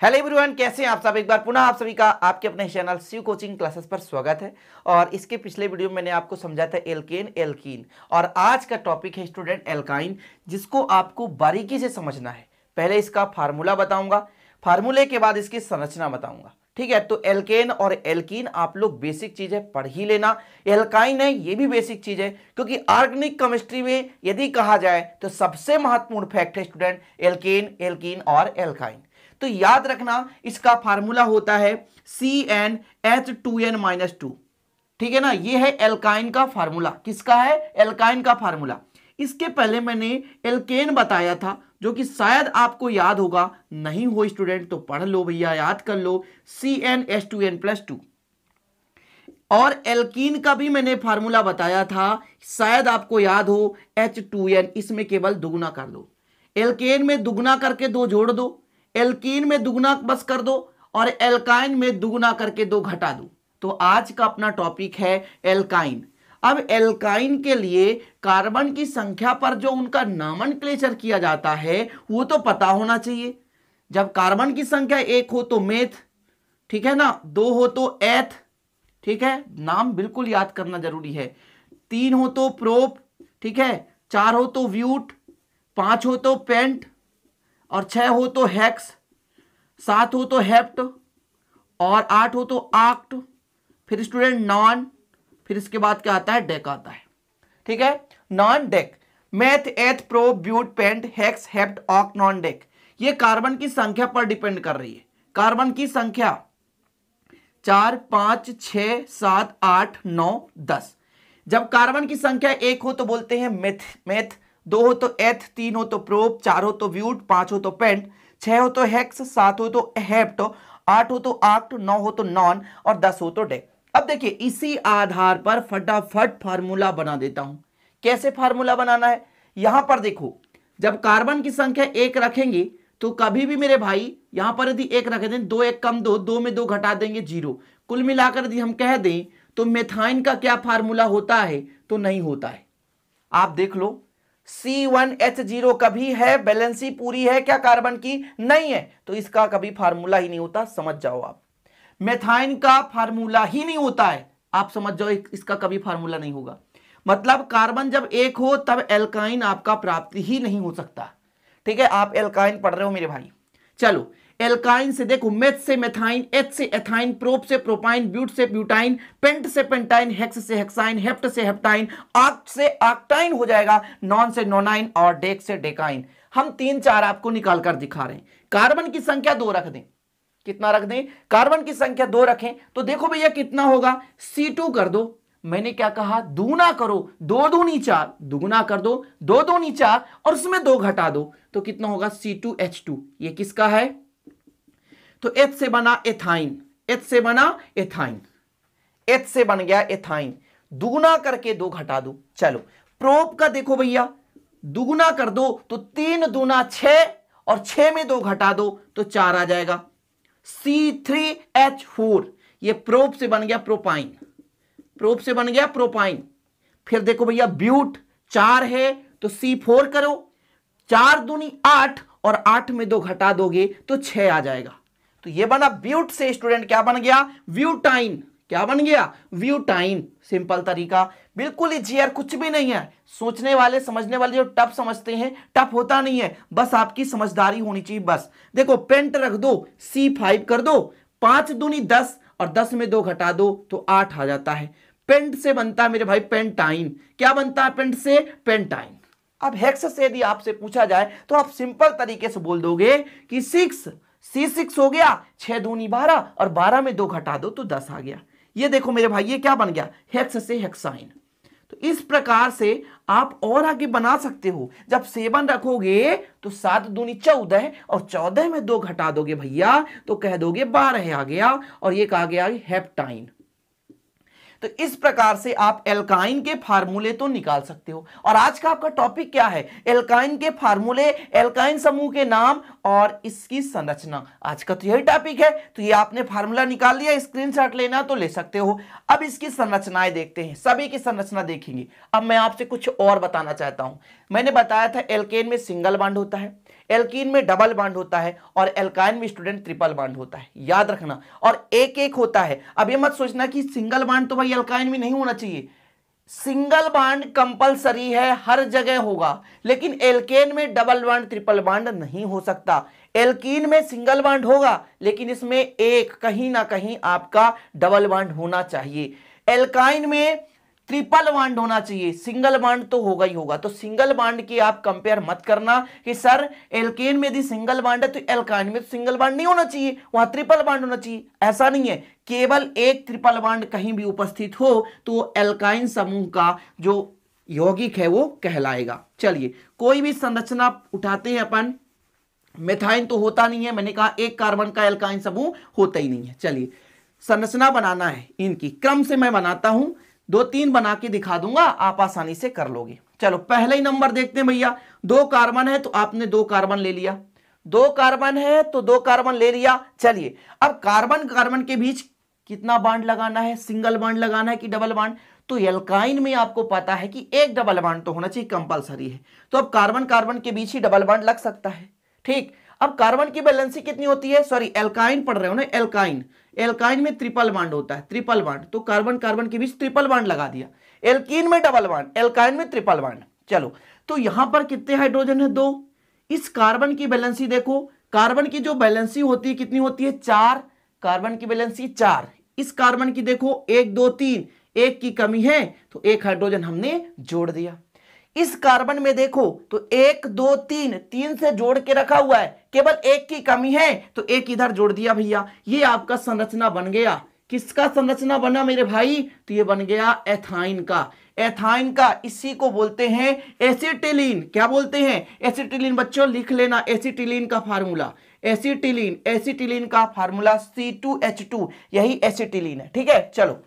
Hello everyone, कैसे हैं आप सब। एक बार पुनः आप सभी का आपके अपने चैनल शिव कोचिंग क्लासेस पर स्वागत है। और इसके पिछले वीडियो में मैंने आपको समझाया था एल्केन एल्कीन, और आज का टॉपिक है स्टूडेंट एल्काइन, जिसको आपको बारीकी से समझना है। पहले इसका फार्मूला बताऊंगा, फार्मूले के बाद इसकी संरचना बताऊंगा। ठीक है, तो एल्केन और एल्कीन आप लोग बेसिक चीज है, पढ़ ही लेना। एल्काइन है, ये भी बेसिक चीज है, क्योंकि ऑर्गेनिक केमिस्ट्री में यदि कहा जाए तो सबसे महत्वपूर्ण फैक्ट है स्टूडेंट एल्केन, एल्कीन और एल्काइन। तो याद रखना, इसका फार्मूला होता है CnH2n-2। ठीक है ना, ये है एल्काइन का फार्मूला। किसका है? एल्काइन का फार्मूला। इसके पहले मैंने एल्केन बताया था, जो कि शायद आपको याद होगा, नहीं हो स्टूडेंट तो पढ़ लो भैया, याद कर लो, CnH2n+2। और एल्कीन का भी मैंने फार्मूला बताया था, शायद आपको याद हो, H2n। इसमें केवल दुगुना कर लो, एल्केन में दुगुना करके 2 जोड़ दो, एल्कीन में दुगुना बस कर दो, और एल्काइन में दुगुना करके 2 घटा दो। तो आज का अपना टॉपिक है एल्काइन। अब एल्काइन के लिए कार्बन की संख्या पर जो उनका नामनक्लेचर किया जाता है वो तो पता होना चाहिए। जब कार्बन की संख्या 1 हो तो मेथ, ठीक है ना, 2 हो तो एथ, ठीक है, नाम बिल्कुल याद करना जरूरी है, 3 हो तो प्रोप, ठीक है, 4 हो तो व्यूट, 5 हो तो पेंट, और 6 हो तो हेक्स, 7 हो तो हेप्ट, और 8 हो तो आक्ट, फिर स्टूडेंट नॉन, फिर इसके बाद क्या आता है? डेक आता है। ठीक है, non dec, meth, eth, pro, but, pent, hex, hept, oct, non dec. ये कार्बन की संख्या पर डिपेंड कर रही है। कार्बन की संख्या 4, 5, 6, 7, 8, 9, 10। जब कार्बन की संख्या 1 हो तो बोलते हैं मेथ, 2 हो तो एथ, 3 हो तो प्रोप, 4 हो तो व्यूट, 5 हो तो पेंट, 6 हो तो हेक्स, 7 हो तो हेप्ट, 8 हो तो आक्ट, 9 हो तो नॉन, और 10 हो तो डेक। अब देखिए, इसी आधार पर फटाफट फार्मूला बना देता हूं। कैसे फार्मूला बनाना है? यहां पर देखो, जब कार्बन की संख्या 1 रखेंगे तो कभी भी मेरे भाई यहां पर यदि 1 रख दें, 2 1 कम 2, 2 में 2 घटा देंगे 0। कुल मिलाकर यदि हम कह दें तो मेथाइन का क्या फार्मूला होता है? तो नहीं होता है। आप देख लो, C1H0 कभी है, बैलेंसी पूरी है क्या कार्बन की? नहीं है, तो इसका कभी फार्मूला ही नहीं होता। समझ जाओ आप, मेथाइन का फार्मूला ही नहीं होता है। आप समझ जाओ, इसका कभी फार्मूला नहीं होगा। मतलब कार्बन जब 1 हो तब एल्काइन आपका प्राप्ति ही नहीं हो सकता। ठीक है, आप एल्काइन पढ़ रहे हो मेरे भाई। चलो, एल्काइन से देखो, मेथ से मेथाइन, एच से एथाइन, प्रोप से प्रोपाइन, ब्यूट से ब्यूटाइन, पेंट से पेंटाइन, हेक्स से हेक्साइन, हेप्ट से हेप्टाइन, आक्ट से आक्टाइन हो जाएगा, नॉन से नोनाइन, और डेक से डेकाइन। हम 3-4 आपको निकाल कर दिखा रहे हैं। कार्बन की संख्या 2 रख दें, कितना रख दें? कार्बन की संख्या 2 रखें तो देखो भैया कितना होगा, C2 कर दो। मैंने क्या कहा? दूना करो, 2 दूनी 4, दुगुना कर दो, 2 दूनी 4, और उसमें 2 घटा दो, तो कितना होगा? C2H2। ये किसका है? तो H से बना एथाइन, H से बना एथाइन, H से बन गया एथाइन। दुगुना करके 2 घटा दो। चलो, प्रोप का देखो भैया, दुगुना कर दो तो 3 दूना 6, और 6 में 2 घटा दो तो 4 आ जाएगा, C3H4। ये प्रोप से बन गया प्रोपाइन, प्रोप से बन गया प्रोपाइन। फिर देखो भैया, ब्यूट 4 है तो C4 करो, 4 दूनी 8, और 8 में 2 घटा दोगे तो 6 आ जाएगा। तो ये बना ब्यूट से स्टूडेंट क्या बन गया? ब्यूटाइन। क्या बन गया? ब्यूटाइन। सिंपल तरीका, बिल्कुल इजी यार, कुछ भी नहीं है। सोचने वाले समझने वाले जो टफ समझते हैं, टफ होता नहीं है, बस आपकी समझदारी होनी चाहिए। बस देखो, पेंट रख दो, C5 कर दो, 5 दूनी 10, और 10 में 2 घटा दो तो 8 आ जाता है। पेंट से बनता है मेरे भाई पेंटाइन। क्या बनता है पेंट से? पेंटाइन। अब हेक्स से यदि आपसे पूछा जाए तो आप सिंपल तरीके से बोल दोगे कि 6, C6 हो गया, 6 दूनी 12, और 12 में 2 घटा दो तो 10 आ गया। ये देखो मेरे भाई, ये क्या बन गया? हेक्स से हेक्साइन। तो इस प्रकार से आप और आगे बना सकते हो। जब 7 रखोगे तो 7 दूनी 14, और 14 में 2 घटा दोगे भैया तो कह दोगे 12 आ गया, और ये कहा गया हेप्टाइन। तो इस प्रकार से आप एल्काइन के फार्मूले तो निकाल सकते हो। और आज का आपका टॉपिक क्या है? एल्काइन के फार्मूले, एल्काइन समूह के नाम और इसकी संरचना। आज का तो यही टॉपिक है। तो ये आपने फार्मूला निकाल लिया, स्क्रीनशॉट लेना तो ले सकते हो। अब इसकी संरचनाएं देखते हैं, सभी की संरचना देखेंगे। अब मैं आपसे कुछ और बताना चाहता हूं। मैंने बताया था एल्केन में सिंगल बॉन्ड होता है, एल्कीन में डबल बॉन्ड होता है और एल्काइन में स्टूडेंट ट्रिपल बॉन्ड होता है, याद रखना, और एक एक होता है। अब ये मत सोचना कि सिंगल बॉन्ड तो भाई एल्काइन में नहीं होना चाहिए, सिंगल बॉन्ड कंपलसरी है, हर जगह होगा, लेकिन एल्केन में डबल बॉन्ड ट्रिपल बॉन्ड नहीं हो सकता। एल्कीन में सिंगल बॉन्ड होगा, लेकिन इसमें एक कहीं ना कहीं आपका डबल बॉन्ड होना चाहिए। एल्काइन में ट्रिपल बॉन्ड होना चाहिए, सिंगल बॉन्ड तो होगा ही होगा। तो सिंगल बॉन्ड की आप कंपेयर मत करना कि सर एल्केन में यदि सिंगल बॉन्ड है तो एल्काइन में तो सिंगल बॉन्ड नहीं होना चाहिए, वहां ट्रिपल बॉन्ड होना चाहिए, ऐसा नहीं है। केवल एक ट्रिपल बॉन्ड कहीं भी उपस्थित हो तो एल्काइन समूह का जो यौगिक है वो कहलाएगा। चलिए कोई भी संरचना उठाते हैं अपन, मेथाइन तो होता नहीं है, मैंने कहा एक कार्बन का एल्काइन समूह होता ही नहीं है। चलिए संरचना बनाना है, इनकी क्रम से मैं बनाता हूं, 2-3 बना के दिखा दूंगा, आप आसानी से कर लोगे। चलो पहले ही नंबर देखते हैं भैया, 2 कार्बन है तो आपने 2 कार्बन ले लिया, 2 कार्बन है तो 2 कार्बन ले लिया। चलिए अब कार्बन कार्बन के बीच कितना बॉन्ड लगाना है, सिंगल बॉन्ड लगाना है कि डबल बॉन्ड? तो एल्काइन में आपको पता है कि एक डबल बॉन्ड तो होना चाहिए, कंपलसरी है। तो अब कार्बन कार्बन के बीच ही डबल बॉन्ड लग सकता है, ठीक। अब कार्बन की वैलेंसी कितनी होती है, सॉरी एल्काइन पढ़ रहे हो ना, एल्काइन, एल्काइन में ट्रिपल बॉन्ड होता है, ट्रिपल बॉन्ड, तो कार्बन कार्बन के बीच ट्रिपल बॉन्ड लगा दिया। एल्कीन में डबल बॉन्ड, एल्काइन में ट्रिपल बॉन्ड। चलो तो यहां पर कितने हाइड्रोजन है, 2। इस कार्बन की वैलेंसी देखो, कार्बन की जो वैलेंसी होती है कितनी होती है, 4, कार्बन की वैलेंसी 4। इस कार्बन की देखो 1 2 3, एक की कमी है तो एक हाइड्रोजन हमने जोड़ दिया। इस कार्बन में देखो तो 1 2 3, 3 से जोड़ के रखा हुआ है, केवल एक की कमी है तो एक इधर जोड़ दिया भैया। ये आपका संरचना बन गया। किसका संरचना बना मेरे भाई, तो ये बन गया एथाइन का। एथाइन का, इसी को बोलते हैं एसिटिलीन। क्या बोलते हैं, एसिटिलीन। बच्चों लिख लेना एसिटिलीन का फार्मूला, एसिटिलीन, एसिटिलीन का फार्मूला C2H2, यही एसिटिलीन है, ठीक है। चलो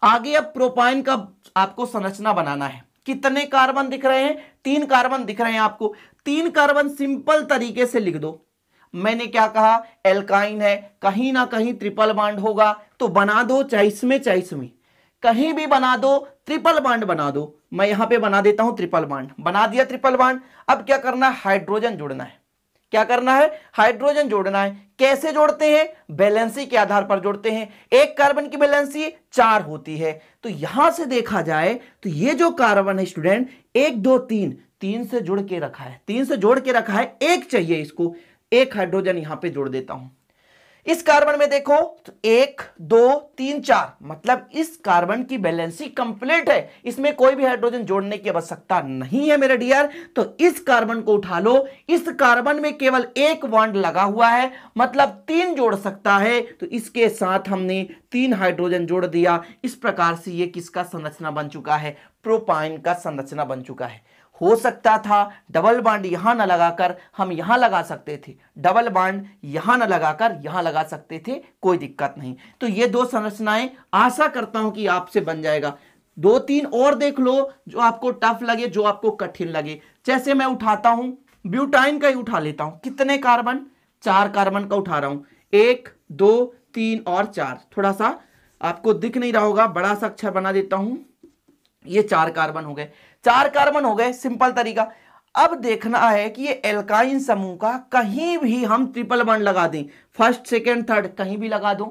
आगे अब प्रोपाइन का आपको संरचना बनाना है। कितने कार्बन दिख रहे हैं, 3 कार्बन दिख रहे हैं आपको। 3 कार्बन सिंपल तरीके से लिख दो। मैंने क्या कहा, एल्काइन है, कहीं ना कहीं ट्रिपल बॉन्ड होगा, तो बना दो, चाहे इसमें कहीं भी बना दो, ट्रिपल बॉन्ड बना दो। मैं यहां पे बना देता हूं ट्रिपल बॉन्ड, बना दिया ट्रिपल बॉन्ड। अब क्या करना है, हाइड्रोजन जोड़ना है। क्या करना है, हाइड्रोजन जोड़ना है। कैसे जोड़ते हैं, वैलेंसी के आधार पर जोड़ते हैं। एक कार्बन की वैलेंसी 4 होती है, तो यहां से देखा जाए तो ये जो कार्बन है स्टूडेंट 1 2 3, 3 से जोड़ के रखा है, 3 से जोड़ के रखा है, एक चाहिए इसको, एक हाइड्रोजन यहां पे जोड़ देता हूं। इस कार्बन में देखो तो 1 2 3 4, मतलब इस कार्बन की वैलेंसी कंप्लीट है, इसमें कोई भी हाइड्रोजन जोड़ने की आवश्यकता नहीं है मेरे डियर। तो इस कार्बन को उठा लो, इस कार्बन में केवल एक बॉन्ड लगा हुआ है, मतलब 3 जोड़ सकता है, तो इसके साथ हमने 3 हाइड्रोजन जोड़ दिया। इस प्रकार से ये किसका संरचना बन चुका है, प्रोपाइन का संरचना बन चुका है। हो सकता था डबल बॉन्ड यहां ना लगाकर हम यहां लगा सकते थे, डबल बॉन्ड यहां ना लगाकर यहां लगा सकते थे, कोई दिक्कत नहीं। तो ये 2 संरचनाएं आशा करता हूं कि आपसे बन जाएगा। 2-3 और देख लो जो आपको टफ लगे, जो आपको कठिन लगे। जैसे मैं उठाता हूं ब्यूटाइन का ही उठा लेता हूं। कितने कार्बन, 4 कार्बन का उठा रहा हूं, 1 2 3 और 4। थोड़ा सा आपको दिख नहीं रहा होगा, बड़ा सा अक्षर बना देता हूं। ये 4 कार्बन हो गए, 4 कार्बन हो गए, सिंपल तरीका। अब देखना है कि ये एल्काइन समूह का कहीं भी हम ट्रिपल बॉन्ड लगा दें, फर्स्ट सेकंड थर्ड कहीं भी लगा दो,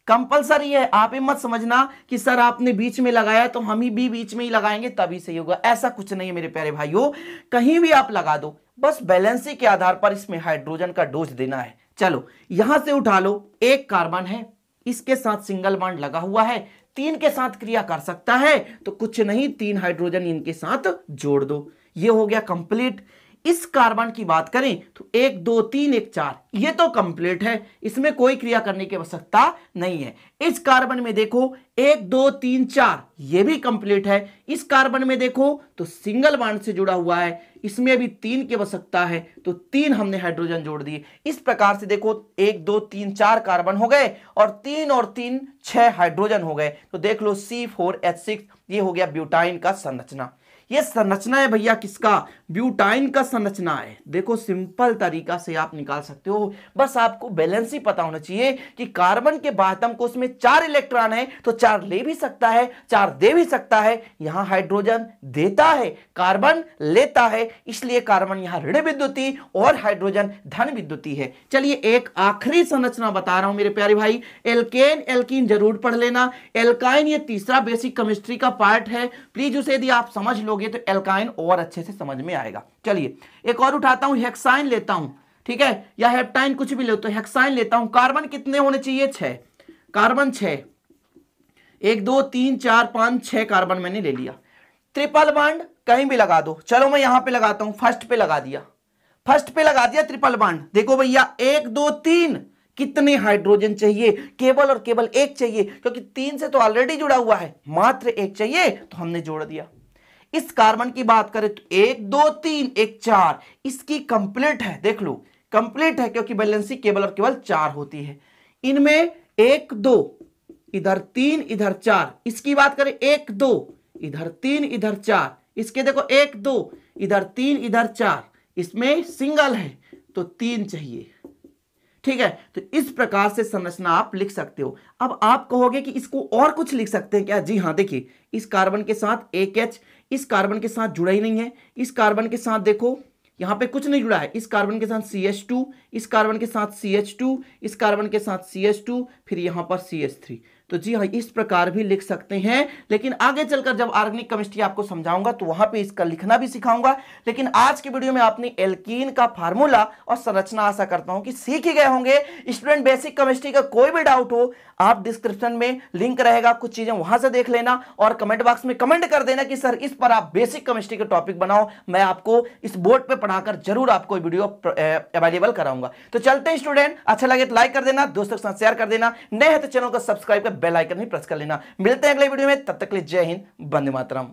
कंपलसरी है। आप ये मत समझना कि सर आपने बीच में लगाया तो हम ही भी बीच में ही लगाएंगे तभी सही होगा, ऐसा कुछ नहीं है मेरे प्यारे भाइयों। कहीं भी आप लगा दो, बस बैलेंसी के आधार पर इसमें हाइड्रोजन का डोज देना है। चलो यहां से उठा लो, एक कार्बन है, इसके साथ सिंगल बॉन्ड लगा हुआ है, 3 के साथ क्रिया कर सकता है, तो कुछ नहीं 3 हाइड्रोजन इनके साथ जोड़ दो, ये हो गया कंप्लीट। इस कार्बन की बात करें तो 1 2 3 1 4, ये तो कंप्लीट है, इसमें कोई क्रिया करने की आवश्यकता नहीं है। इस कार्बन में देखो 1 2 3 4, ये भी कंप्लीट है। इस कार्बन में देखो तो सिंगल बॉन्ड से जुड़ा हुआ है, इसमें भी 3 की आवश्यकता है, तो 3 हमने हाइड्रोजन जोड़ दिए। इस प्रकार से देखो 1 2 3 4 कार्बन हो गए और 3 और 3 6 हाइड्रोजन हो गए। तो देख लो C4H6, ये हो गया ब्यूटाइन का संरचना। ये संरचना है भैया किसका, ब्यूटाइन का संरचना है। देखो सिंपल तरीका से आप निकाल सकते हो, बस आपको बैलेंस ही पता होना चाहिए कि कार्बन के बातम कोष में 4 इलेक्ट्रॉन है तो 4 ले भी सकता है, 4 दे भी सकता है। यहां हाइड्रोजन देता है, कार्बन लेता है, इसलिए कार्बन यहां ऋण विद्युती और हाइड्रोजन धन विद्युती है। चलिए एक आखिरी संरचना बता रहा हूं मेरे प्यारे भाई, एल्केन एल्कीन जरूर पढ़ लेना। एल्काइन ये तीसरा बेसिक केमिस्ट्री का पार्ट है, प्लीज उसे यदि आप समझ लोगे तो एल्काइन और अच्छे से समझ में आएगा। चलिए एक और उठाता हूं, हेक्साइन लेता हूं, ठीक है, या हेप्टाइन कुछ भी ले तो हेक्साइन लेता हूं। कार्बन कितने होने चाहिए, 6, कार्बन 6, 1 2 3 4 5 6 कार्बन मैंने ले लिया। ट्रिपल बॉन्ड कहीं भी लगा दो, चलो मैं यहां पे लगाता हूं, फर्स्ट पे लगा दिया, फर्स्ट पे लगा दिया ट्रिपल बॉन्ड। देखो भैया 1 2 3 कितने हाइड्रोजन चाहिए, केवल और केवल एक चाहिए, क्योंकि 3 से तो ऑलरेडी जुड़ा हुआ है, मात्र एक चाहिए तो हमने जोड़ दिया। इस कार्बन की बात करें तो 1 2 3 1 4, इसकी कंप्लीट है, देख लो कंप्लीट है, क्योंकि बैलेंसी केवल और केवल 4 होती है। इनमें 1 2 इधर 3 इधर 4, इसकी बात करें 1 2 इधर 3 इधर 4, इसके देखो 1 2 इधर 3 इधर 4, इसमें सिंगल है तो 3 चाहिए, ठीक है। तो इस प्रकार से संरचना आप लिख सकते हो। अब आप कहोगे कि इसको और कुछ लिख सकते हैं क्या, जी हाँ, देखिए इस कार्बन के साथ एक H, इस कार्बन के साथ जुड़ा ही नहीं है, इस कार्बन के साथ देखो यहां पे कुछ नहीं जुड़ा है, इस कार्बन के साथ CH2, इस कार्बन के साथ CH2, इस कार्बन के साथ CH2, फिर यहां पर CH3। तो जी हाँ, इस प्रकार भी लिख सकते हैं, लेकिन आगे चलकर जब ऑर्गेनिक केमिस्ट्री आपको समझाऊंगा तो वहां पे इसका लिखना भी सिखाऊंगा। लेकिन आज की वीडियो में आपने एल्कीन का फार्मूला और संरचना आशा करता हूं कि सीख ही गए होंगे। स्टूडेंट बेसिक केमिस्ट्री का कोई भी डाउट हो, आप डिस्क्रिप्शन में लिंक रहेगा, कुछ चीजें वहां से देख लेना और कमेंट बॉक्स में कमेंट कर देना कि सर इस पर आप बेसिक केमिस्ट्री का टॉपिक बनाओ, मैं आपको इस बोर्ड पे पढ़ाकर जरूर आपको वीडियो अवेलेबल कराऊंगा। तो चलते हैं स्टूडेंट, अच्छा लगे तो लाइक कर देना, दोस्तों के साथ शेयर कर देना, नए हैं तो चैनल को सब्सक्राइब कर बेल आइकन भी प्रेस कर लेना। मिलते हैं अगले वीडियो में, तब तक के लिए जय हिंद, वंदे मातरम।